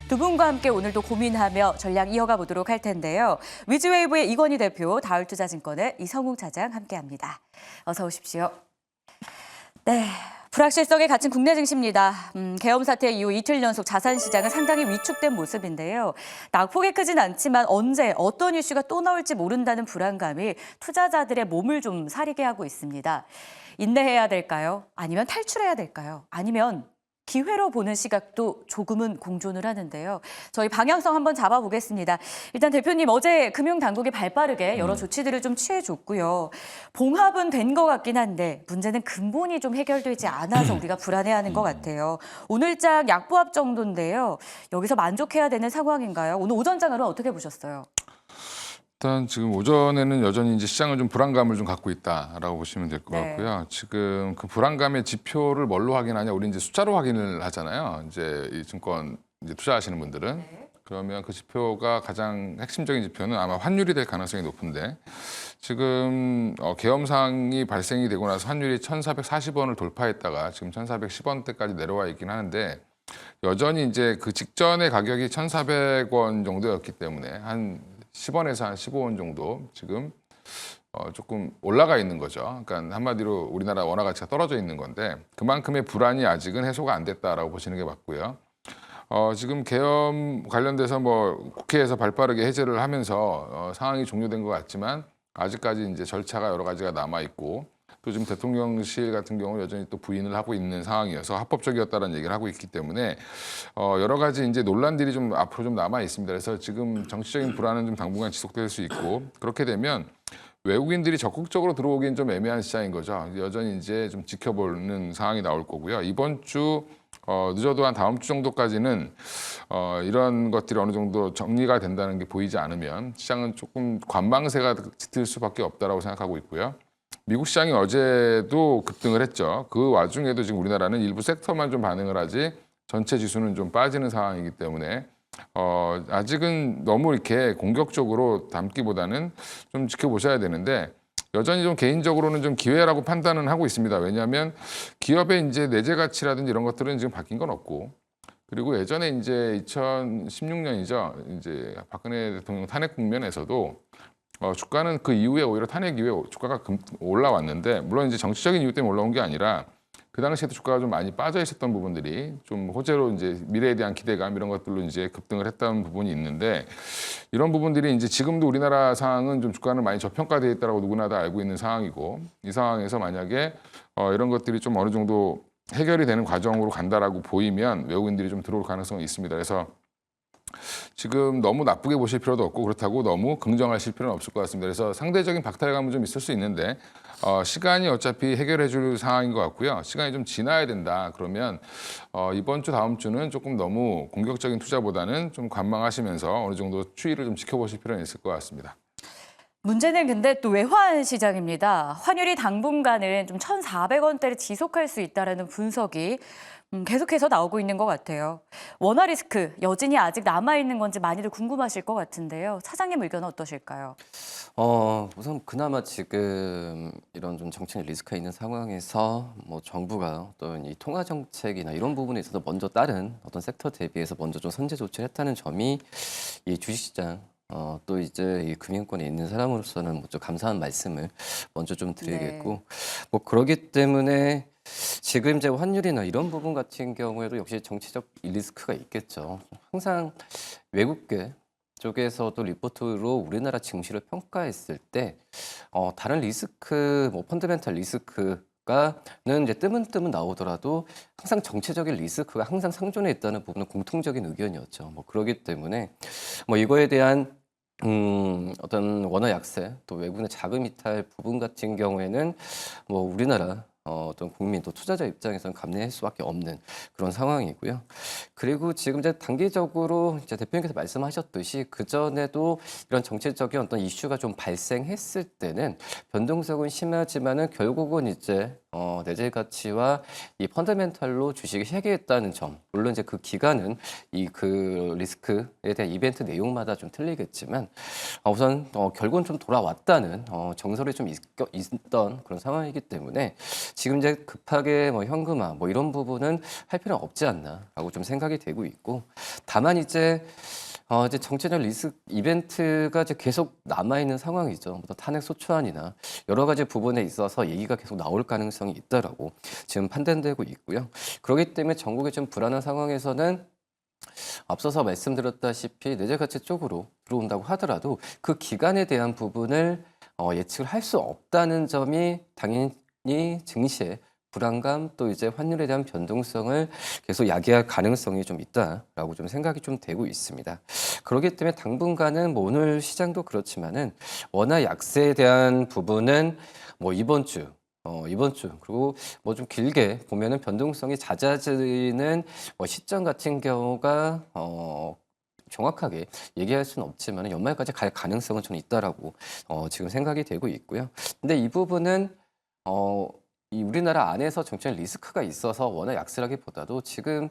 두 분과 함께 오늘도 고민하며 전략 이어가 보도록 할 텐데요. 위즈웨이브의 이건희 대표, 다울투자증권의 이성웅 차장 함께합니다. 어서 오십시오. 네, 불확실성에 갇힌 국내 증시입니다. 계엄 사태 이후 이틀 연속 자산 시장은 상당히 위축된 모습인데요. 낙폭이 크진 않지만 언제 어떤 이슈가 또 나올지 모른다는 불안감이 투자자들의 몸을 좀 사리게 하고 있습니다. 인내해야 될까요? 아니면 탈출해야 될까요? 아니면 기회로 보는 시각도 조금은 공존을 하는데요. 저희 방향성 한번 잡아보겠습니다. 일단 대표님, 어제 금융당국이 발빠르게 여러 조치들을 좀 취해줬고요. 봉합은 된 것 같긴 한데 문제는 근본이 좀 해결되지 않아서 우리가 불안해하는 것 같아요. 오늘장 약보합 정도인데요. 여기서 만족해야 되는 상황인가요? 오늘 오전장으로는 어떻게 보셨어요? 일단 지금 오전에는 여전히 이제 시장은 좀 불안감을 좀 갖고 있다라고 보시면 될 것 네. 같고요. 지금 그 불안감의 지표를 뭘로 확인하냐? 우리 이제 숫자로 확인을 하잖아요. 이제 이 증권 이제 투자하시는 분들은 그러면 그 지표가 가장 핵심적인 지표는 아마 환율이 될 가능성이 높은데 지금 계엄 상황이 발생이 되고 나서 환율이 1,440원을 돌파했다가 지금 1,410원대까지 내려와 있긴 하는데 여전히 이제 그 직전의 가격이 1,400원 정도였기 때문에 한 10원에서 한 15원 정도 지금 조금 올라가 있는 거죠. 그러니까 한마디로 우리나라 원화 가치가 떨어져 있는 건데 그만큼의 불안이 아직은 해소가 안 됐다라고 보시는 게 맞고요. 지금 계엄 관련돼서 뭐 국회에서 발빠르게 해제를 하면서 상황이 종료된 것 같지만 아직까지 이제 절차가 여러 가지가 남아 있고 또 지금 대통령실 같은 경우 여전히 또 부인을 하고 있는 상황이어서 합법적이었다는 얘기를 하고 있기 때문에 여러 가지 이제 논란들이 좀 앞으로 좀 남아 있습니다. 그래서 지금 정치적인 불안은 좀 당분간 지속될 수 있고 그렇게 되면 외국인들이 적극적으로 들어오기엔 좀 애매한 시장인 거죠. 여전히 이제 좀 지켜보는 상황이 나올 거고요. 이번 주 늦어도 한 다음 주 정도까지는 이런 것들이 어느 정도 정리가 된다는 게 보이지 않으면 시장은 조금 관망세가 짙을 수밖에 없다라고 생각하고 있고요. 미국 시장이 어제도 급등을 했죠. 그 와중에도 지금 우리나라는 일부 섹터만 좀 반응을 하지 전체 지수는 좀 빠지는 상황이기 때문에 아직은 너무 이렇게 공격적으로 담기보다는 좀 지켜보셔야 되는데 여전히 좀 개인적으로는 좀 기회라고 판단은 하고 있습니다. 왜냐하면 기업의 이제 내재 가치라든지 이런 것들은 지금 바뀐 건 없고 그리고 예전에 이제 2016년이죠. 이제 박근혜 대통령 탄핵 국면에서도 주가는 그 이후에 오히려 탄핵 이후에 주가가 올라왔는데 물론 이제 정치적인 이유 때문에 올라온 게 아니라 그 당시에도 주가가 좀 많이 빠져 있었던 부분들이 좀 호재로 이제 미래에 대한 기대감 이런 것들로 이제 급등을 했던 부분이 있는데 이런 부분들이 이제 지금도 우리나라 상황은 좀 주가는 많이 저평가되어 있다고 누구나 다 알고 있는 상황이고 이 상황에서 만약에 이런 것들이 좀 어느 정도 해결이 되는 과정으로 간다라고 보이면 외국인들이 좀 들어올 가능성이 있습니다. 그래서 지금 너무 나쁘게 보실 필요도 없고 그렇다고 너무 긍정하실 필요는 없을 것 같습니다. 그래서 상대적인 박탈감은 좀 있을 수 있는데 시간이 어차피 해결해 줄 상황인 것 같고요. 시간이 좀 지나야 된다. 그러면 이번 주 다음 주는 조금 너무 공격적인 투자보다는 좀 관망하시면서 어느 정도 추이를 좀 지켜보실 필요는 있을 것 같습니다. 문제는 근데 또 외환 시장입니다. 환율이 당분간은 좀 1,400원대를 지속할 수 있다는 분석이 계속해서 나오고 있는 것 같아요. 원화 리스크 여진이 아직 남아있는 건지 많이들 궁금하실 것 같은데요. 차장님 의견은 어떠실까요? 우선 그나마 지금 이런 좀 정책 리스크가 있는 상황에서 뭐 정부가 어떤 이 통화 정책이나 이런 부분에 있어서 먼저 다른 어떤 섹터 대비해서 먼저 좀 선제 조치를 했다는 점이 이 주식시장 또 이제 이 금융권에 있는 사람으로서는 먼저 감사한 말씀을 먼저 좀 드리겠고 뭐 그러기 때문에 지금 이제 환율이나 이런 부분 같은 경우에도 역시 정치적 리스크가 있겠죠. 항상 외국계 쪽에서도 리포트로 우리나라 증시를 평가했을 때 다른 리스크, 뭐 펀더멘탈 리스크가는 이제 뜨문뜨문 나오더라도 항상 정치적인 리스크가 항상 상존해 있다는 부분은 공통적인 의견이었죠. 뭐 그러기 때문에 뭐 이거에 대한 어떤 원화 약세 또 외국인의 자금 이탈 부분 같은 경우에는 뭐 우리나라 어떤 국민 또 투자자 입장에서는 감내할 수밖에 없는 그런 상황이고요. 그리고 지금 이제 단기적으로 이제 대표님께서 말씀하셨듯이 그 전에도 이런 정치적인 어떤 이슈가 좀 발생했을 때는 변동성은 심하지만은 결국은 이제 내재 가치와 이 펀더멘탈로 주식을 해결했다는 점. 물론 이제 그 기간은 그 리스크에 대한 이벤트 내용마다 좀 틀리겠지만 우선 결국은 좀 돌아왔다는 정설이 좀 있던 그런 상황이기 때문에 지금 이제 급하게 뭐 현금화 뭐 이런 부분은 할 필요는 없지 않나라고 좀 생각이 되고 있고 다만 이제 정치적 리스크 이벤트가 이제 계속 남아있는 상황이죠. 뭐 탄핵 소추안이나 여러 가지 부분에 있어서 얘기가 계속 나올 가능성이 있다라고 지금 판단되고 있고요. 그렇기 때문에 전국이 좀 불안한 상황에서는 앞서서 말씀드렸다시피 내재 가치 쪽으로 들어온다고 하더라도 그 기간에 대한 부분을 예측을 할 수 없다는 점이 당연히 증시에 불안감 또 이제 환율에 대한 변동성을 계속 야기할 가능성이 좀 있다라고 좀 생각이 좀 되고 있습니다. 그렇기 때문에 당분간은 뭐 오늘 시장도 그렇지만은 워낙 약세에 대한 부분은 뭐 이번 주 그리고 뭐 좀 길게 보면은 변동성이 잦아지는 시점 같은 경우가 정확하게 얘기할 수는 없지만 연말까지 갈 가능성은 좀 있다라고 지금 생각이 되고 있고요. 근데 이 부분은 이 우리나라 안에서 정치적 리스크가 있어서 워낙 약세라기보다도 지금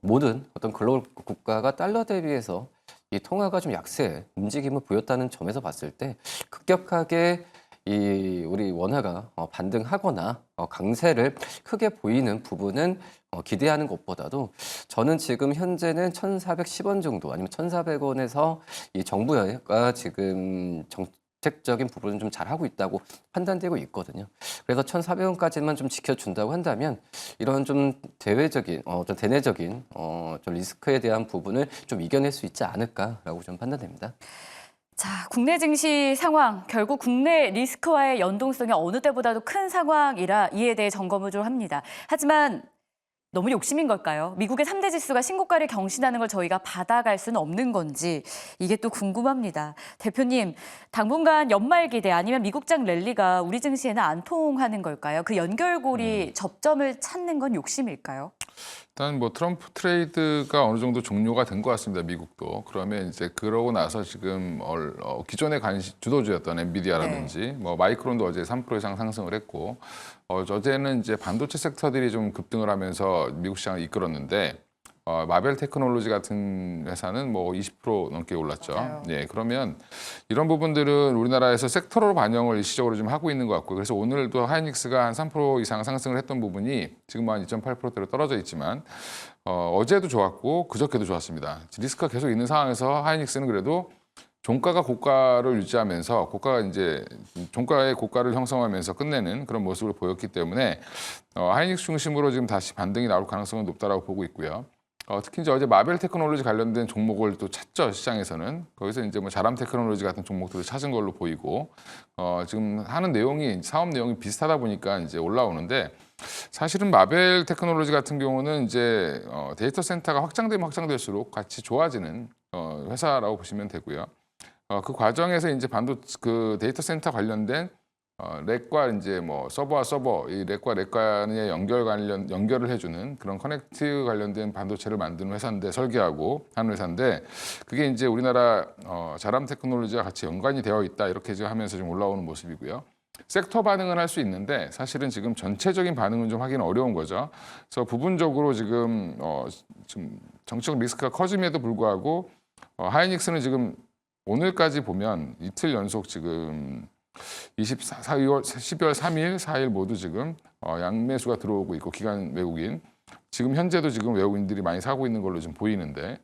모든 어떤 글로벌 국가가 달러 대비해서 이 통화가 좀 약세 움직임을 보였다는 점에서 봤을 때 급격하게 이 우리 원화가 반등하거나 강세를 크게 보이는 부분은 기대하는 것보다도 저는 지금 현재는 1,410원 정도 아니면 1,400원에서 이 정부가 지금 정책적인 부분은 좀 잘하고 있다고 판단되고 있거든요. 그래서 1,400원까지만 좀 지켜준다고 한다면 이런 좀 대외적인, 좀 대내적인 좀 리스크에 대한 부분을 좀 이겨낼 수 있지 않을까라고 좀 판단됩니다. 자, 국내 증시 상황, 결국 국내 리스크와의 연동성이 어느 때보다도 큰 상황이라 이에 대해 점검을 좀 합니다. 하지만 너무 욕심인 걸까요? 미국의 3대 지수가 신고가를 경신하는 걸 저희가 받아갈 수는 없는 건지 이게 또 궁금합니다. 대표님, 당분간 연말 기대 아니면 미국장 랠리가 우리 증시에는 안 통하는 걸까요? 그 연결고리 접점을 찾는 건 욕심일까요? 일단 뭐 트럼프 트레이드가 어느 정도 종료가 된 것 같습니다. 미국도. 그러면 이제 그러고 나서 지금 기존의 주도주였던 엔비디아라든지 뭐 마이크론도 어제 3% 이상 상승을 했고 어제는 이제 반도체 섹터들이 좀 급등을 하면서 미국 시장을 이끌었는데 마벨 테크놀로지 같은 회사는 뭐 20% 넘게 올랐죠. 맞아요. 예, 그러면 이런 부분들은 우리나라에서 섹터로 반영을 일시적으로 좀 하고 있는 것 같고 그래서 오늘도 하이닉스가 한 3% 이상 상승을 했던 부분이 지금 한 2.8%대로 떨어져 있지만 어제도 좋았고 그저께도 좋았습니다. 리스크가 계속 있는 상황에서 하이닉스는 그래도 종가가 고가를 유지하면서 고가가 이제 종가의 고가를 형성하면서 끝내는 그런 모습을 보였기 때문에 하이닉스 중심으로 지금 다시 반등이 나올 가능성은 높다라고 보고 있고요. 특히 이제 어제 마벨 테크놀로지 관련된 종목을 또 찾죠, 시장에서는. 거기서 이제 뭐 자람 테크놀로지 같은 종목들을 찾은 걸로 보이고, 지금 하는 내용이, 사업 내용이 비슷하다 보니까 이제 올라오는데, 사실은 마벨 테크놀로지 같은 경우는 이제 데이터 센터가 확장되면 확장될수록 같이 좋아지는 회사라고 보시면 되고요. 그 과정에서 이제 그 데이터 센터 관련된 렉과 이제 뭐 서버와 서버, 이 렉과 렉 간의 연결을 해주는 그런 커넥트 관련된 반도체를 만드는 회사인데 설계하고 하는 회사인데 그게 이제 우리나라 자람 테크놀로지와 같이 연관이 되어 있다 이렇게 지금 하면서 좀 올라오는 모습이고요. 섹터 반응은 할 수 있는데 사실은 지금 전체적인 반응은 좀 하기는 어려운 거죠. 그래서 부분적으로 지금 정치적 리스크가 커짐에도 불구하고 하이닉스는 지금 오늘까지 보면 이틀 연속 지금 12월 3일, 4일 모두 지금 양매수가 들어오고 있고 기관 외국인 지금 현재도 지금 외국인들이 많이 사고 있는 걸로 좀 보이는데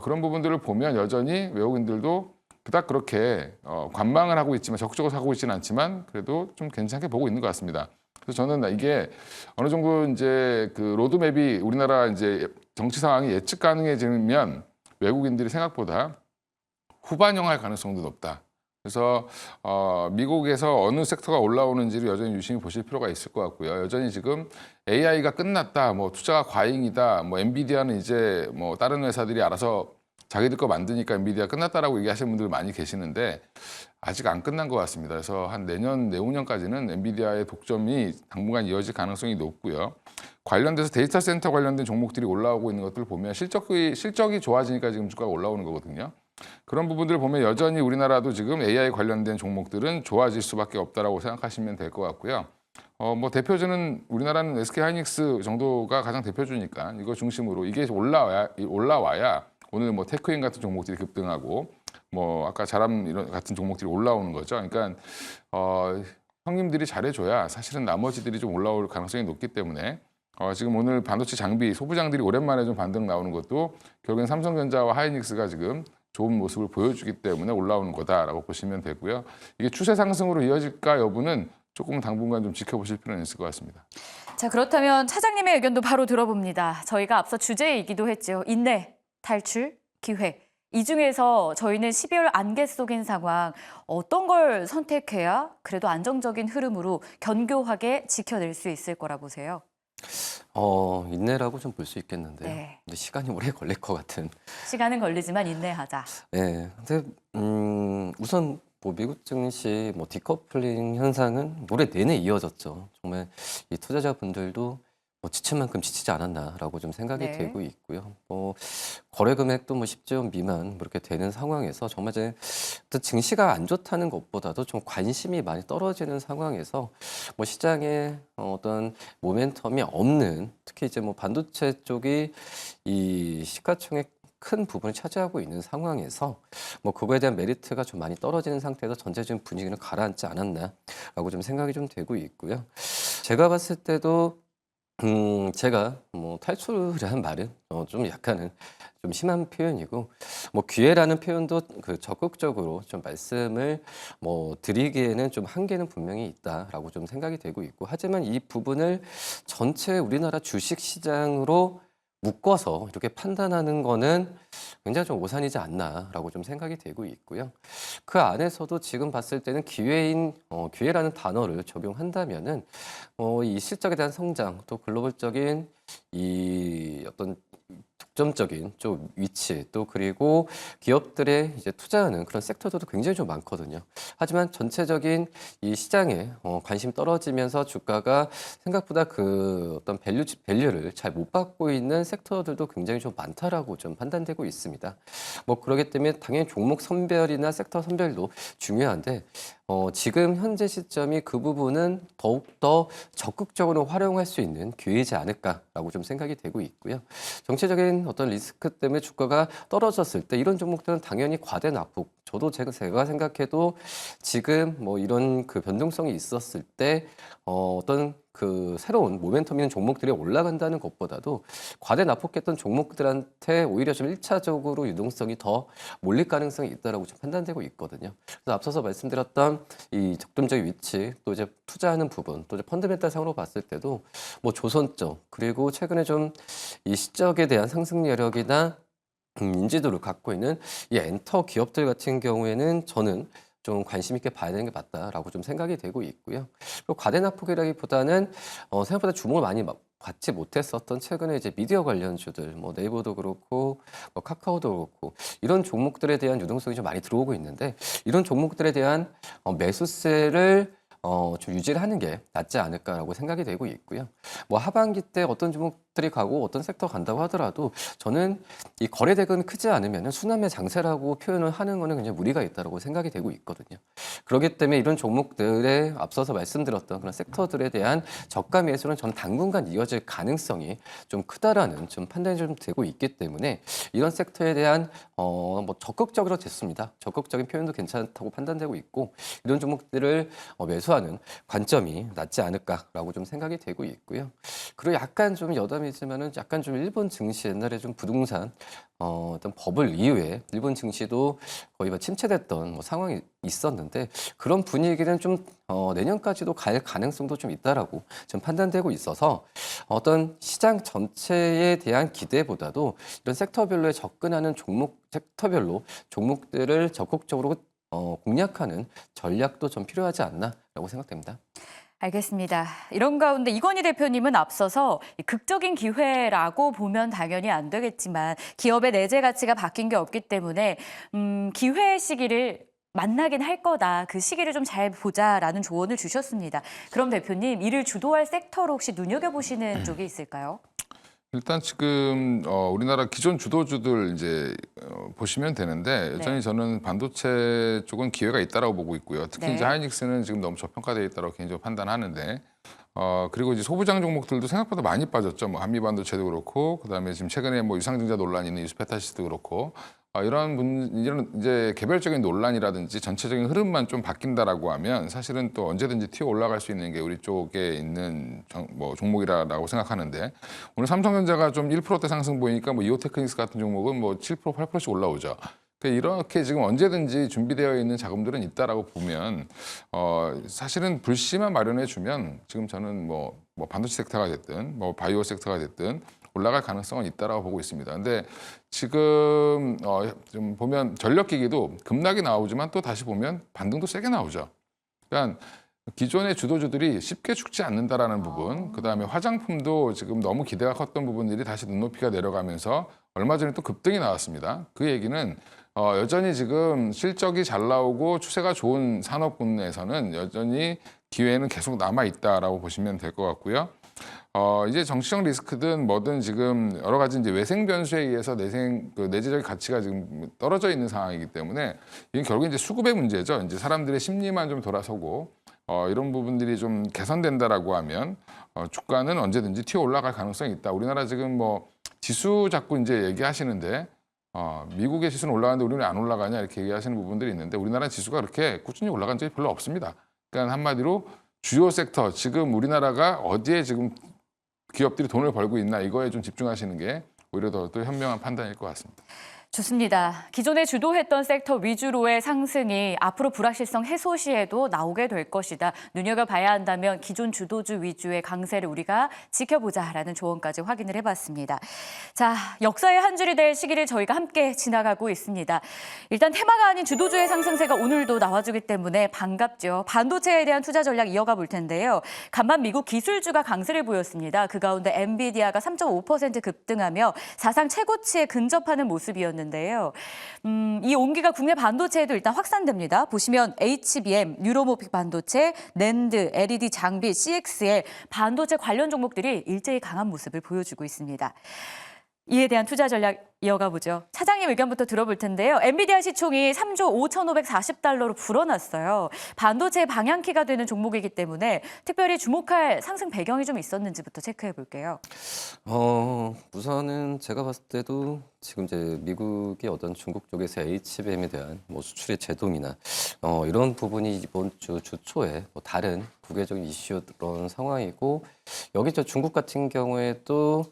그런 부분들을 보면 여전히 외국인들도 그닥 그렇게 관망을 하고 있지만 적극적으로 사고 있지는 않지만 그래도 좀 괜찮게 보고 있는 것 같습니다. 그래서 저는 이게 어느 정도 이제 그 로드맵이 우리나라 이제 정치 상황이 예측 가능해지면 외국인들이 생각보다 후반영할 가능성도 높다. 그래서 미국에서 어느 섹터가 올라오는지를 여전히 유심히 보실 필요가 있을 것 같고요. 여전히 지금 AI가 끝났다, 뭐 투자가 과잉이다, 뭐 엔비디아는 이제 뭐 다른 회사들이 알아서 자기들 거 만드니까 엔비디아 끝났다라고 얘기하시는 분들 많이 계시는데 아직 안 끝난 것 같습니다. 그래서 한 내후년까지는 엔비디아의 독점이 당분간 이어질 가능성이 높고요. 관련돼서 데이터 센터 관련된 종목들이 올라오고 있는 것들을 보면 실적이 좋아지니까 지금 주가가 올라오는 거거든요. 그런 부분들을 보면 여전히 우리나라도 지금 AI 관련된 종목들은 좋아질 수밖에 없다라고 생각하시면 될 것 같고요. 뭐 대표주는 우리나라는 SK 하이닉스 정도가 가장 대표주니까 이거 중심으로 이게 올라와야 오늘 뭐 테크인 같은 종목들이 급등하고 뭐 아까 자람 이런 같은 종목들이 올라오는 거죠. 그러니까 형님들이 잘해줘야 사실은 나머지들이 좀 올라올 가능성이 높기 때문에 지금 오늘 반도체 장비 소부장들이 오랜만에 좀 반등 나오는 것도 결국엔 삼성전자와 하이닉스가 지금 좋은 모습을 보여주기 때문에 올라오는 거다라고 보시면 되고요. 이게 추세 상승으로 이어질까 여부는 조금 당분간 좀 지켜보실 필요는 있을 것 같습니다. 자, 그렇다면 차장님의 의견도 바로 들어봅니다. 저희가 앞서 주제이기도 했죠. 인내, 탈출, 기회. 이 중에서 저희는 12월 안개 속인 상황 어떤 걸 선택해야 그래도 안정적인 흐름으로 견고하게 지켜낼 수 있을 거라 보세요? 인내라고 좀 볼 수 있겠는데요. 네. 근데 시간이 오래 걸릴 것 같은. 시간은 걸리지만 인내하자. 네. 근데 우선 뭐 미국 증시 뭐 디커플링 현상은 올해 내내 이어졌죠. 정말 이 투자자분들도 뭐 지칠 만큼 지치지 않았나라고 좀 생각이 네. 되고 있고요. 뭐 거래 금액도 뭐 10조 원 미만 뭐 이렇게 되는 상황에서 정말 이제 또 증시가 안 좋다는 것보다도 좀 관심이 많이 떨어지는 상황에서 뭐 시장에 어떤 모멘텀이 없는 특히 이제 뭐 반도체 쪽이 이 시가총액 큰 부분을 차지하고 있는 상황에서 뭐 그거에 대한 메리트가 좀 많이 떨어지는 상태에서 전체적인 분위기는 가라앉지 않았나라고 좀 생각이 좀 되고 있고요. 제가 봤을 때도 제가 뭐 탈출이라는 말은 좀 약간은 좀 심한 표현이고 뭐 기회라는 표현도 그 적극적으로 좀 말씀을 뭐 드리기에는 좀 한계는 분명히 있다라고 좀 생각이 되고 있고 하지만 이 부분을 전체 우리나라 주식 시장으로 묶어서 이렇게 판단하는 거는 굉장히 좀 오산이지 않나라고 좀 생각이 되고 있고요. 그 안에서도 지금 봤을 때는 기회라는 단어를 적용한다면은 이 실적에 대한 성장 또 글로벌적인 이 어떤 독점적인 좀 위치 또 그리고 기업들의 이제 투자하는 그런 섹터들도 굉장히 좀 많거든요. 하지만 전체적인 이 시장에 관심 떨어지면서 주가가 생각보다 그 어떤 밸류를 잘 못 받고 있는 섹터들도 굉장히 좀 많다라고 좀 판단되고 있습니다. 뭐 그렇기 때문에 당연히 종목 선별이나 섹터 선별도 중요한데 지금 현재 시점이 그 부분은 더욱더 적극적으로 활용할 수 있는 기회이지 않을까라고 좀 생각이 되고 있고요. 정치적인 어떤 리스크 때문에 주가가 떨어졌을 때 이런 종목들은 당연히 과대 납북. 저도 제가 생각해도 지금 뭐 이런 그 변동성이 있었을 때 어떤 그 새로운 모멘텀 있는 종목들이 올라간다는 것보다도 과대 납폭했던 종목들한테 오히려 좀 1차적으로 유동성이 더 몰릴 가능성이 있다라고 좀 판단되고 있거든요. 그래서 앞서서 말씀드렸던 이 적점적 위치 또 이제 투자하는 부분 또 이제 펀드멘탈상으로 봤을 때도 뭐 조선적 그리고 최근에 좀 이 시적에 대한 상승 여력이나 인지도를 갖고 있는 이 엔터 기업들 같은 경우에는 저는 좀 관심 있게 봐야 되는 게 맞다라고 좀 생각이 되고 있고요. 그리고 과대 납폭이라기보다는 생각보다 주목을 많이 받지 못했었던 최근에 이제 미디어 관련주들, 뭐 네이버도 그렇고, 뭐 카카오도 그렇고 이런 종목들에 대한 유동성이 좀 많이 들어오고 있는데 이런 종목들에 대한 매수세를 좀 유지를 하는 게 낫지 않을까라고 생각이 되고 있고요. 뭐 하반기 때 어떤 종목들이 가고 어떤 섹터 간다고 하더라도 저는 이 거래 대금이 크지 않으면 순환매 장세라고 표현을 하는 거는 굉장히 무리가 있다고 생각이 되고 있거든요. 그렇기 때문에 이런 종목들에 앞서서 말씀드렸던 그런 섹터들에 대한 저가 매수는 저는 당분간 이어질 가능성이 좀 크다라는 좀 판단이 좀 되고 있기 때문에 이런 섹터에 대한 뭐 적극적으로 됐습니다. 적극적인 표현도 괜찮다고 판단되고 있고 이런 종목들을 매수하는 관점이 낫지 않을까라고 좀 생각이 되고 있고요. 그리고 약간 좀 여담이지만은 약간 좀 일본 증시 옛날에 좀 부동산 어떤 버블 이후에 일본 증시도 거의 뭐 침체됐던 뭐 상황이 있었는데 그런 분위기는 좀 내년까지도 갈 가능성도 좀 있다라고 좀 판단되고 있어서 어떤 시장 전체에 대한 기대보다도 이런 섹터별로에 접근하는 섹터별로 종목들을 적극적으로 공략하는 전략도 좀 필요하지 않나라고 생각됩니다. 알겠습니다. 이런 가운데 이건희 대표님은 앞서서 극적인 기회라고 보면 당연히 안 되겠지만 기업의 내재 가치가 바뀐 게 없기 때문에 기회 시기를 만나긴 할 거다. 그 시기를 좀 잘 보자라는 조언을 주셨습니다. 그럼 대표님, 이를 주도할 섹터로 혹시 눈여겨보시는 쪽이 있을까요? 일단 지금 우리나라 기존 주도주들 이제 보시면 되는데 여전히 네. 저는 반도체 쪽은 기회가 있다라고 보고 있고요. 특히 네. 이제 하이닉스는 지금 너무 저평가되어 있다고 개인적으로 판단하는데 그리고 이제 소부장 종목들도 생각보다 많이 빠졌죠. 뭐 한미반도체도 그렇고, 그다음에 지금 최근에 뭐 유상증자 논란이 있는 유스페타시스도 그렇고, 이런 이제 개별적인 논란이라든지 전체적인 흐름만 좀 바뀐다라고 하면 사실은 또 언제든지 튀어 올라갈 수 있는 게 우리 쪽에 있는 종목이라고 생각하는데, 오늘 삼성전자가 좀 1%대 상승 보이니까 뭐 이오테크닉스 같은 종목은 뭐 7%, 8%씩 올라오죠. 그러니까 이렇게 지금 언제든지 준비되어 있는 자금들은 있다라고 보면 사실은 불씨만 마련해 주면 지금 저는 뭐 반도체 섹터가 됐든 뭐 바이오 섹터가 됐든 올라갈 가능성은 있다라고 보고 있습니다. 근데 지금 좀 보면 전력기기도 급락이 나오지만 또 다시 보면 반등도 세게 나오죠. 그러니까 기존의 주도주들이 쉽게 죽지 않는다라는 부분, 그다음에 화장품도 지금 너무 기대가 컸던 부분들이 다시 눈높이가 내려가면서 얼마 전에 또 급등이 나왔습니다. 그 얘기는 여전히 지금 실적이 잘 나오고 추세가 좋은 산업군에서는 여전히 기회는 계속 남아 있다라고 보시면 될 것 같고요. 이제 정치적 리스크든 뭐든 지금 여러 가지 이제 외생 변수에 의해서 내재적 가치가 지금 떨어져 있는 상황이기 때문에 이건 결국 이제 수급의 문제죠. 이제 사람들의 심리만 좀 돌아서고 이런 부분들이 좀 개선된다라고 하면 주가는 언제든지 튀어 올라갈 가능성이 있다. 우리나라 지금 뭐 지수 자꾸 이제 얘기하시는데 미국의 지수는 올라가는데 우리는 안 올라가냐 이렇게 얘기하시는 부분들이 있는데 우리나라 지수가 그렇게 꾸준히 올라간 적이 별로 없습니다. 그러니까 한마디로 주요 섹터 지금 우리나라가 어디에 지금 기업들이 돈을 벌고 있나 이거에 좀 집중하시는 게 오히려 더 현명한 판단일 것 같습니다. 좋습니다. 기존에 주도했던 섹터 위주로의 상승이 앞으로 불확실성 해소 시에도 나오게 될 것이다. 눈여겨봐야 한다면 기존 주도주 위주의 강세를 우리가 지켜보자라는 조언까지 확인을 해봤습니다. 자, 역사의 한 줄이 될 시기를 저희가 함께 지나가고 있습니다. 일단 테마가 아닌 주도주의 상승세가 오늘도 나와주기 때문에 반갑죠. 반도체에 대한 투자 전략 이어가 볼 텐데요. 간만 미국 기술주가 강세를 보였습니다. 그 가운데 엔비디아가 3.5% 급등하며 사상 최고치에 근접하는 모습이었는데요. 이 온기가 국내 반도체에도 일단 확산됩니다. 보시면 HBM, 뉴로모픽 반도체, 낸드, LED 장비, CXL 반도체 관련 종목들이 일제히 강한 모습을 보여주고 있습니다. 이에 대한 투자 전략 이어가 보죠. 차장님 의견부터 들어볼 텐데요. 엔비디아 시총이 3조 5,540달러로 불어났어요. 반도체의 방향키가 되는 종목이기 때문에 특별히 주목할 상승 배경이 좀 있었는지부터 체크해 볼게요. 우선은 제가 봤을 때도 지금 이제 미국의 어떤 중국 쪽에서 HBM에 대한 뭐 수출의 제동이나 이런 부분이 이번 주 초에 뭐 다른 국외적인 이슈였던 상황이고 여기 저 중국 같은 경우에도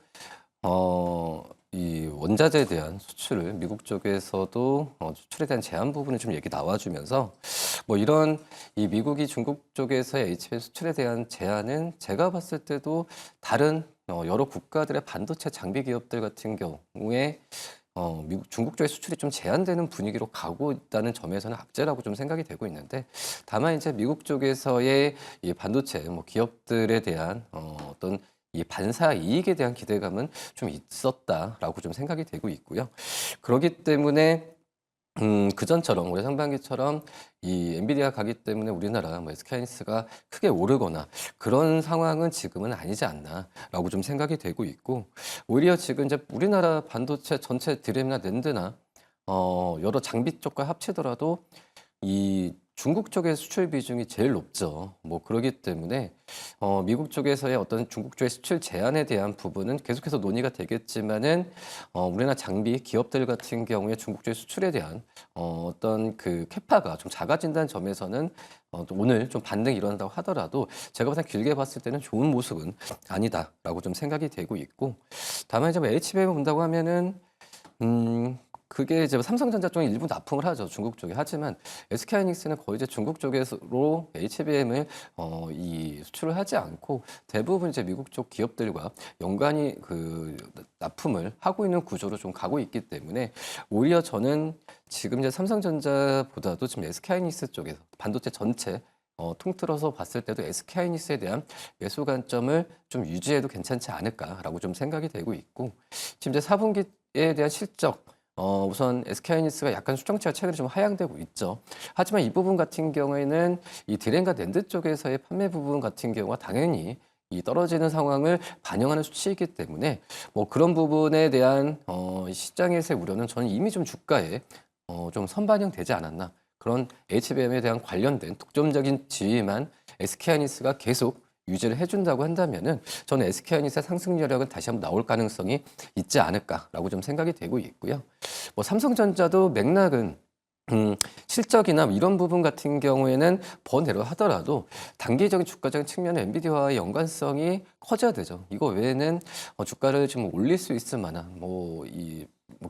이 원자재에 대한 수출을 미국 쪽에서도 수출에 대한 제한 부분을 좀 얘기 나와주면서 뭐 이런 이 미국이 중국 쪽에서의 HBM 수출에 대한 제한은 제가 봤을 때도 다른 여러 국가들의 반도체 장비 기업들 같은 경우에 중국 쪽의 수출이 좀 제한되는 분위기로 가고 있다는 점에서는 악재라고 좀 생각이 되고 있는데 다만 이제 미국 쪽에서의 이 반도체 뭐 기업들에 대한 어떤 이 반사 이익에 대한 기대감은 좀 있었다라고 좀 생각이 되고 있고요. 그렇기 때문에 그전처럼 올해 상반기처럼 이 엔비디아 가기 때문에 우리나라 뭐 SK하이닉스가 크게 오르거나 그런 상황은 지금은 아니지 않나라고 좀 생각이 되고 있고 오히려 지금 이제 우리나라 반도체 전체 드램이나 낸드나 여러 장비 쪽과 합치더라도 이 중국 쪽의 수출 비중이 제일 높죠. 뭐 그렇기 때문에 미국 쪽에서의 어떤 중국 쪽의 수출 제한에 대한 부분은 계속해서 논의가 되겠지만은 우리나라 장비 기업들 같은 경우에 중국 쪽의 수출에 대한 어떤 그 캐파가 좀 작아진다는 점에서는 오늘 좀 반등이 일어난다고 하더라도 제가 보다 길게 봤을 때는 좋은 모습은 아니다라고 좀 생각이 되고 있고 다만 이제 뭐 HBM을 본다고 하면은 그게 이제 삼성전자 쪽에 일부 납품을 하죠. 중국 쪽에. 하지만 SK하이닉스는 거의 이제 중국 쪽으로 HBM을 이 수출을 하지 않고 대부분 이제 미국 쪽 기업들과 연관이 그 납품을 하고 있는 구조로 좀 가고 있기 때문에 오히려 저는 지금 이제 삼성전자보다도 지금 SK하이닉스 쪽에서 반도체 전체 통틀어서 봤을 때도 SK하이닉스에 대한 매수 관점을 좀 유지해도 괜찮지 않을까라고 좀 생각이 되고 있고 지금 이제 4분기에 대한 실적 우선 SK하이닉스가 약간 수정치가 최근에 좀 하향되고 있죠. 하지만 이 부분 같은 경우에는 이 드램과 낸드 쪽에서의 판매 부분 같은 경우가 당연히 이 떨어지는 상황을 반영하는 수치이기 때문에 뭐 그런 부분에 대한 시장에서의 우려는 저는 이미 좀 주가에 좀 선반영되지 않았나. 그런 HBM에 대한 관련된 독점적인 지위만 SK하이닉스가 계속 유지를 해준다고 한다면은 저는 SK하이닉스의 상승 여력은 다시 한번 나올 가능성이 있지 않을까라고 좀 생각이 되고 있고요. 뭐 삼성전자도 맥락은 실적이나 이런 부분 같은 경우에는 번외로 하더라도 단기적인 주가적인 측면에 엔비디아와의 연관성이 커져야 되죠. 이거 외에는 주가를 좀 올릴 수 있을 만한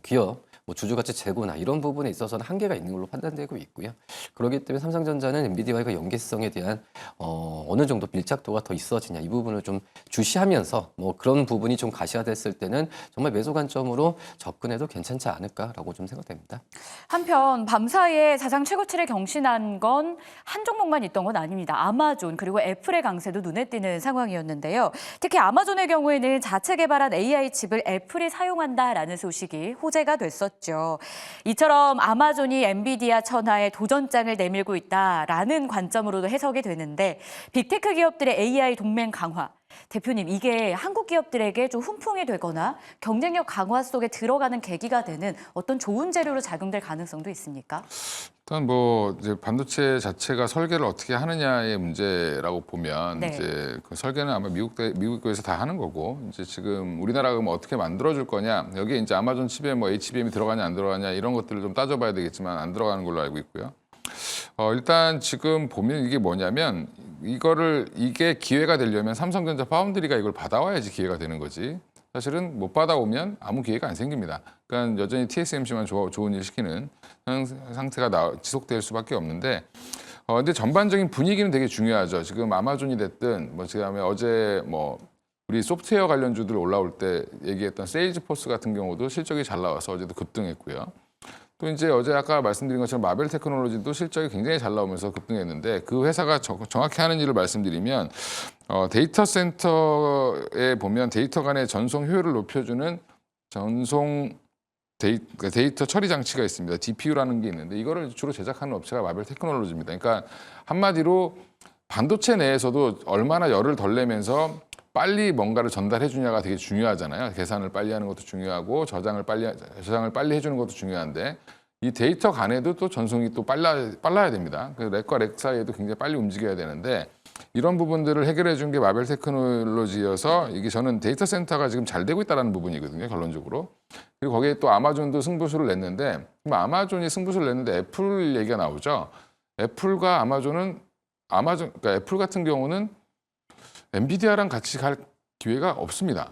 기업, 주주가치 재고나 이런 부분에 있어서는 한계가 있는 걸로 판단되고 있고요. 그렇기 때문에 삼성전자는 엔비디아와의 연계성에 대한 어느 정도 밀착도가 더 있어지냐 이 부분을 좀 주시하면서 그런 부분이 좀 가시화됐을 때는 정말 매수 관점으로 접근해도 괜찮지 않을까라고 좀 생각됩니다. 한편 밤사이에 사상 최고치를 경신한 건 한 종목만 있던 건 아닙니다. 아마존 그리고 애플의 강세도 눈에 띄는 상황이었는데요. 특히 아마존의 경우에는 자체 개발한 AI 칩을 애플이 사용한다라는 소식이 호재가 됐었죠. 이처럼 아마존이 엔비디아 천하에 도전장을 내밀고 있다라는 관점으로도 해석이 되는데 빅테크 기업들의 AI 동맹 강화. 대표님, 이게 한국 기업들에게 좀 훈풍이 되거나 경쟁력 강화 속에 들어가는 계기가 되는 어떤 좋은 재료로 작용될 가능성도 있습니까? 일단 이제 반도체 자체가 설계를 어떻게 하느냐의 문제라고 보면 네. 이제 그 설계는 아마 미국에서 다 하는 거고 이제 지금 우리나라가 어떻게 만들어줄 거냐 여기에 이제 아마존 칩에 HBM이 들어가냐 안 들어가냐 이런 것들을 좀 따져봐야 되겠지만 안 들어가는 걸로 알고 있고요. 일단 지금 보면 이게 뭐냐면 이게 기회가 되려면 삼성전자 파운드리가 이걸 받아와야지 기회가 되는 거지. 사실은 못 받아오면 아무 기회가 안 생깁니다. 그러니까 여전히 TSMC만 좋은 일 시키는 상태가 지속될 수밖에 없는데 근데 전반적인 분위기는 되게 중요하죠. 지금 아마존이 됐든 그다음에 어제 우리 소프트웨어 관련주들 올라올 때 얘기했던 세일즈포스 같은 경우도 실적이 잘 나와서 어제도 급등했고요. 또 이제 어제 아까 말씀드린 것처럼 마벨 테크놀로지도 실적이 굉장히 잘 나오면서 급등했는데 그 회사가 정확히 하는 일을 말씀드리면 데이터 센터에 보면 데이터 간의 전송 효율을 높여주는 데이터 처리 장치가 있습니다. DPU라는 게 있는데 이거를 주로 제작하는 업체가 마벨 테크놀로지입니다. 그러니까 한마디로 반도체 내에서도 얼마나 열을 덜 내면서 빨리 뭔가를 전달해 주냐가 되게 중요하잖아요. 계산을 빨리 하는 것도 중요하고 저장을 빨리 해주는 것도 중요한데 이 데이터 간에도 또 전송이 또 빨라야 됩니다. 그 렉과 렉 사이에도 굉장히 빨리 움직여야 되는데 이런 부분들을 해결해 준 게 마벨 테크놀로지여서 이게 저는 데이터 센터가 지금 잘 되고 있다는 부분이거든요. 결론적으로. 그리고 거기에 또 아마존도 승부수를 냈는데 아마존이 승부수를 냈는데 애플 얘기가 나오죠. 애플과 그러니까 애플 같은 경우는 엔비디아랑 같이 갈 기회가 없습니다.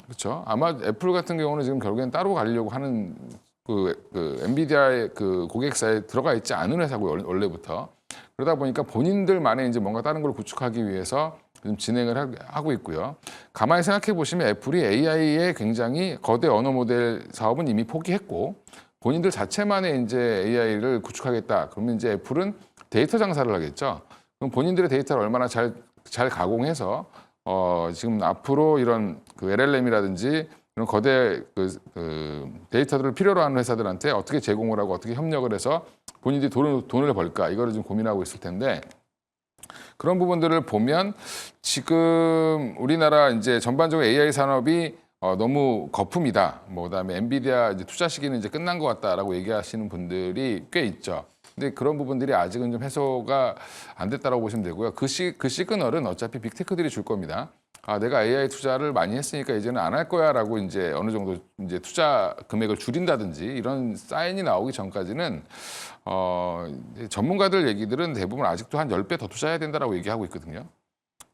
그렇죠? 아마 애플 같은 경우는 지금 결국엔 따로 가려고 하는 그 엔비디아의 그 고객사에 들어가 있지 않은 회사고요, 원래부터. 그러다 보니까 본인들만의 이제 뭔가 다른 걸 구축하기 위해서 좀 진행을 하고 있고요. 가만히 생각해 보시면 애플이 AI의 굉장히 거대 언어 모델 사업은 이미 포기했고 본인들 자체만의 이제 AI를 구축하겠다. 그러면 이제 애플은 데이터 장사를 하겠죠. 그럼 본인들의 데이터를 얼마나 잘 가공해서 지금 앞으로 이런 그 LLM이라든지 이런 거대 그 데이터들을 필요로 하는 회사들한테 어떻게 제공을 하고 어떻게 협력을 해서 본인들이 돈을 벌까 이거를 좀 고민하고 있을 텐데 그런 부분들을 보면 지금 우리나라 이제 전반적으로 AI 산업이 너무 거품이다. 그다음에 엔비디아 이제 투자 시기는 이제 끝난 것 같다라고 얘기하시는 분들이 꽤 있죠. 근데 그런 부분들이 아직은 좀 해소가 안 됐다라고 보시면 되고요. 그 시그널은 어차피 빅테크들이 줄 겁니다. 내가 AI 투자를 많이 했으니까 이제는 안 할 거야라고 이제 어느 정도 이제 투자 금액을 줄인다든지 이런 사인이 나오기 전까지는 전문가들 얘기들은 대부분 아직도 한 10배 더 투자해야 된다라고 얘기하고 있거든요.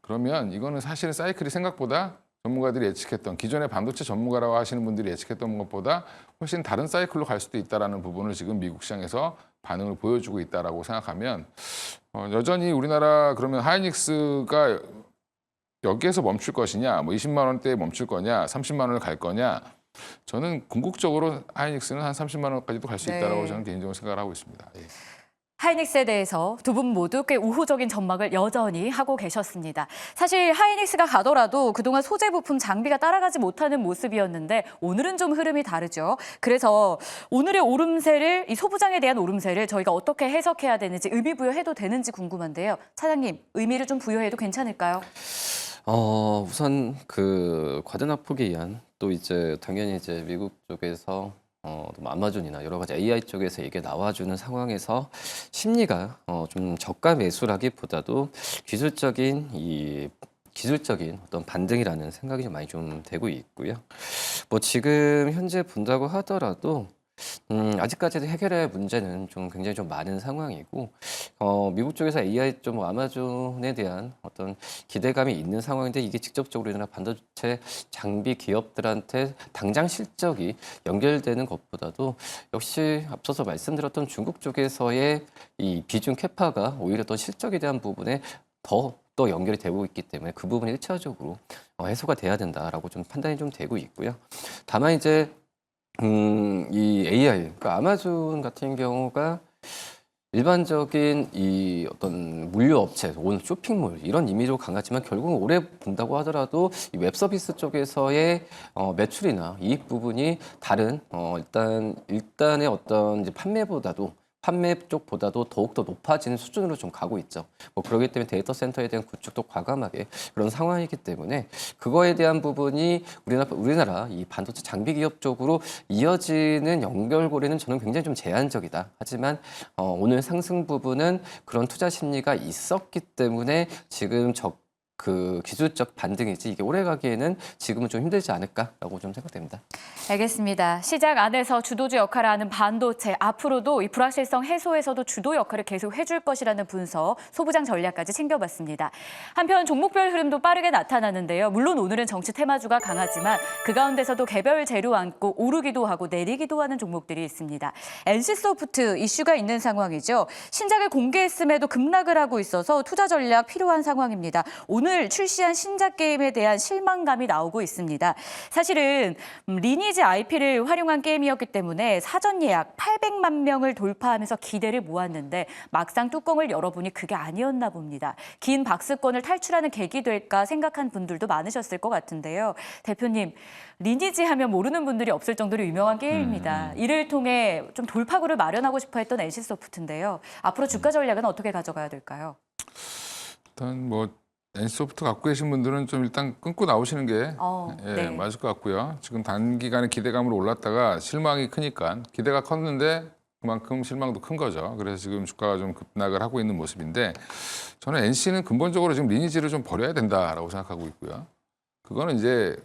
그러면 이거는 사실은 사이클이 생각보다 전문가들이 예측했던 기존의 반도체 전문가라고 하시는 분들이 예측했던 것보다 훨씬 다른 사이클로 갈 수도 있다라는 부분을 지금 미국 시장에서 반응을 보여주고 있다라고 생각하면 여전히 우리나라 그러면 하이닉스가 여기에서 멈출 것이냐, 20만 원대에 멈출 거냐, 30만 원을 갈 거냐. 저는 궁극적으로 하이닉스는 한 30만 원까지도 갈 수 있다라고 저는 개인적으로 생각을 하고 있습니다. 예. 하이닉스에 대해서 두 분 모두 꽤 우호적인 전망을 여전히 하고 계셨습니다. 사실 하이닉스가 가더라도 그동안 소재 부품 장비가 따라가지 못하는 모습이었는데 오늘은 좀 흐름이 다르죠. 그래서 오늘의 오름세를 이 소부장에 대한 오름세를 저희가 어떻게 해석해야 되는지 의미 부여해도 되는지 궁금한데요. 차장님, 의미를 좀 부여해도 괜찮을까요? 우선 그 과대납폭에 의한 또 이제 당연히 이제 미국 쪽에서 아마존이나 여러 가지 AI 쪽에서 이게 나와주는 상황에서 심리가 좀 저가 매수라기보다도 기술적인 이 기술적인 어떤 반등이라는 생각이 좀 많이 좀 되고 있고요. 뭐 지금 현재 본다고 하더라도 아직까지도 해결해야 할 문제는 좀 굉장히 좀 많은 상황이고, 미국 쪽에서 AI 좀 아마존에 대한 어떤 기대감이 있는 상황인데 이게 직접적으로 우리나라 반도체 장비 기업들한테 당장 실적이 연결되는 것보다도 역시 앞서서 말씀드렸던 중국 쪽에서의 이 비중 캐파가 오히려 더 실적에 대한 부분에 더 또 연결이 되고 있기 때문에 그 부분이 1차적으로 해소가 돼야 된다라고 좀 판단이 좀 되고 있고요. 다만 이제 이 AI, 그러니까 아마존 같은 경우가 일반적인 이 어떤 물류 업체, 온 쇼핑몰 이런 이미지로 강하지만 결국은 오래 본다고 하더라도 이 웹 서비스 쪽에서의 매출이나 이익 부분이 다른 일단의 어떤 이제 판매 쪽보다도 더욱더 높아지는 수준으로 좀 가고 있죠. 뭐 그렇기 때문에 데이터 센터에 대한 구축도 과감하게 그런 상황이기 때문에 그거에 대한 부분이 우리나라 이 반도체 장비 기업 쪽으로 이어지는 연결고리는 저는 굉장히 좀 제한적이다. 하지만 오늘 상승 부분은 그런 투자 심리가 있었기 때문에 지금 그 기술적 반등이지 이게 오래 가기에는 지금은 좀 힘들지 않을까라고 좀 생각됩니다. 알겠습니다. 시장 안에서 주도주 역할을 하는 반도체, 앞으로도 이 불확실성 해소에서도 주도 역할을 계속 해줄 것이라는 분석, 소부장 전략까지 챙겨봤습니다. 한편 종목별 흐름도 빠르게 나타나는데요. 물론 오늘은 정치 테마주가 강하지만 그 가운데서도 개별 재료 안고 오르기도 하고 내리기도 하는 종목들이 있습니다. NC소프트 이슈가 있는 상황이죠. 신작을 공개했음에도 급락을 하고 있어서 투자 전략 필요한 상황입니다. 오늘 출시한 신작 게임에 대한 실망감이 나오고 있습니다. 사실은 리니지 IP를 활용한 게임이었기 때문에 사전 예약 800만 명을 돌파하면서 기대를 모았는데 막상 뚜껑을 열어보니 그게 아니었나 봅니다. 긴 박스권을 탈출하는 계기 될까 생각한 분들도 많으셨을 것 같은데요. 대표님, 리니지 하면 모르는 분들이 없을 정도로 유명한 게임입니다. 이를 통해 좀 돌파구를 마련하고 싶어 했던 NC소프트인데요. 앞으로 주가 전략은 어떻게 가져가야 될까요? 일단 뭐 NC소프트 갖고 계신 분들은 좀 일단 끊고 나오시는 게 네. 맞을 것 같고요. 지금 단기간에 기대감으로 올랐다가 실망이 크니까 기대가 컸는데 그만큼 실망도 큰 거죠. 그래서 지금 주가가 좀 급락을 하고 있는 모습인데 저는 NC는 근본적으로 지금 리니지를 좀 버려야 된다라고 생각하고 있고요. 그거는 이제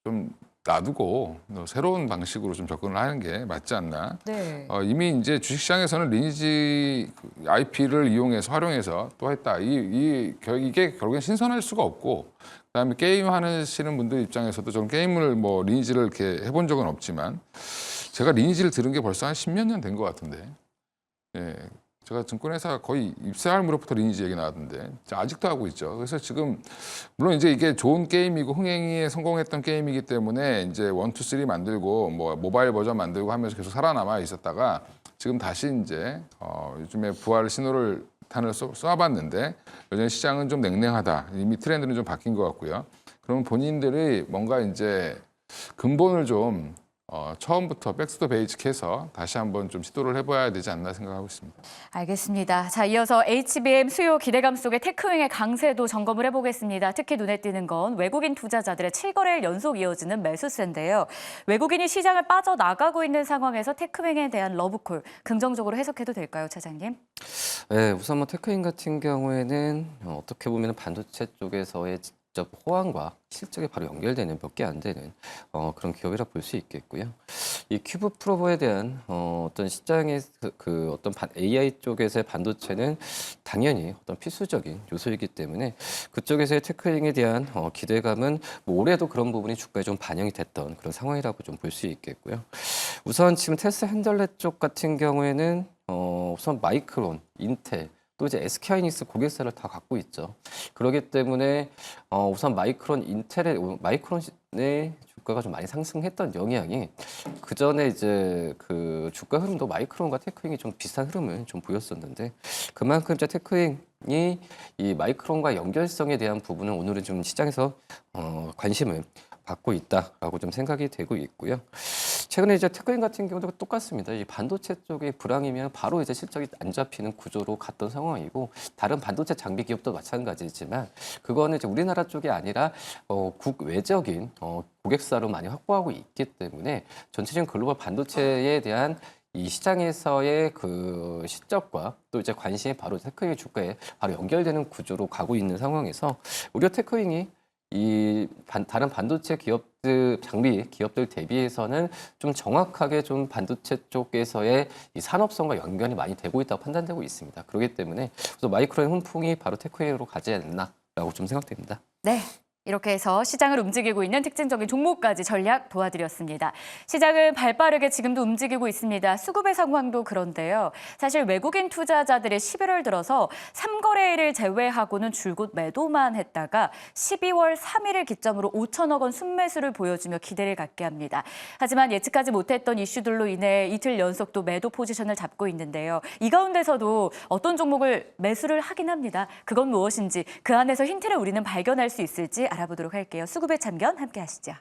좀 놔두고 새로운 방식으로 좀 접근을 하는 게 맞지 않나. 네. 이미 이제 주식시장에서는 리니지 IP를 이용해서 활용해서 또 했다. 이게 결국엔 신선할 수가 없고, 그다음에 게임 하시는 분들 입장에서도 저는 게임을 뭐 리니지를 이렇게 해본 적은 없지만 제가 리니지를 들은 게 벌써 한 10몇 년 된 것 같은데. 예. 제가 증권회사 거의 입사할 무렵부터 리니지 얘기 나왔는데 아직도 하고 있죠. 그래서 지금 물론 이제 이게 좋은 게임이고 흥행에 성공했던 게임이기 때문에 이제 1, 2, 3 만들고 뭐 모바일 버전 만들고 하면서 계속 살아남아 있었다가 지금 다시 이제 요즘에 부활 신호를 탄을 쏘아봤는데 여전히 시장은 좀 냉랭하다. 이미 트렌드는 좀 바뀐 것 같고요. 그러면 본인들이 뭔가 이제 근본을 좀 처음부터 백스토 베이직해서 다시 한번 좀 시도를 해봐야 되지 않나 생각하고 있습니다. 알겠습니다. 자, 이어서 HBM 수요 기대감 속에 테크윙의 강세도 점검을 해보겠습니다. 특히 눈에 띄는 건 외국인 투자자들의 7거래일 연속 이어지는 매수세인데요. 외국인이 시장을 빠져나가고 있는 상황에서 테크윙에 대한 러브콜, 긍정적으로 해석해도 될까요, 차장님? 네, 우선 뭐 테크인 같은 경우에는 어떻게 보면 반도체 쪽에서의 직접 호황과 실적에 바로 연결되는 몇 개 안 되는 그런 기업이라 볼 수 있겠고요. 이 큐브 프로보에 대한 어떤 시장의 어떤 AI 쪽에서의 반도체는 당연히 어떤 필수적인 요소이기 때문에 그쪽에서의 테크잉에 대한 기대감은 뭐 올해도 그런 부분이 주가에 좀 반영이 됐던 그런 상황이라고 좀 볼 수 있겠고요. 우선 지금 테슬라 핸들렛 쪽 같은 경우에는 우선 마이크론, 인텔 또 이제 SK하이닉스 고객사를 다 갖고 있죠. 그렇기 때문에 우선 마이크론의 주가가 좀 많이 상승했던 영향이 그 전에 이제 그 주가 흐름도 마이크론과 테크잉이 좀 비슷한 흐름을 좀 보였었는데 그만큼 이제 테크잉이 이 마이크론과 연결성에 대한 부분은 오늘은 좀 시장에서 관심을 받고 있다라고 좀 생각이 되고 있고요. 최근에 이제 테크인 같은 경우도 똑같습니다. 이 반도체 쪽에 불황이면 바로 이제 실적이 안 잡히는 구조로 갔던 상황이고 다른 반도체 장비 기업도 마찬가지지만 그거는 이제 우리나라 쪽이 아니라 국외적인 고객사로 많이 확보하고 있기 때문에 전체적인 글로벌 반도체에 대한 이 시장에서의 그 실적과 또 이제 관심이 바로 테크윈 주가에 바로 연결되는 구조로 가고 있는 상황에서 우리가 테크윈이 다른 반도체 기업들, 장비 기업들 대비해서는 좀 정확하게 좀 반도체 쪽에서의 이 산업성과 연관이 많이 되고 있다고 판단되고 있습니다. 그렇기 때문에 그래서 마이크로의 훈풍이 바로 테크윈으로 가지 않나라고 좀 생각됩니다. 네. 이렇게 해서 시장을 움직이고 있는 특징적인 종목까지 전략 도와드렸습니다. 시장은 발빠르게 지금도 움직이고 있습니다. 수급의 상황도 그런데요. 사실 외국인 투자자들이 11월 들어서 3거래일을 제외하고는 줄곧 매도만 했다가 12월 3일을 기점으로 5천억 원 순매수를 보여주며 기대를 갖게 합니다. 하지만 예측하지 못했던 이슈들로 인해 이틀 연속 또 매도 포지션을 잡고 있는데요. 이 가운데서도 어떤 종목을 매수를 하긴 합니다. 그건 무엇인지 그 안에서 힌트를 우리는 발견할 수 있을지 알아보도록 할게요. 수급의 참견 함께 하시죠.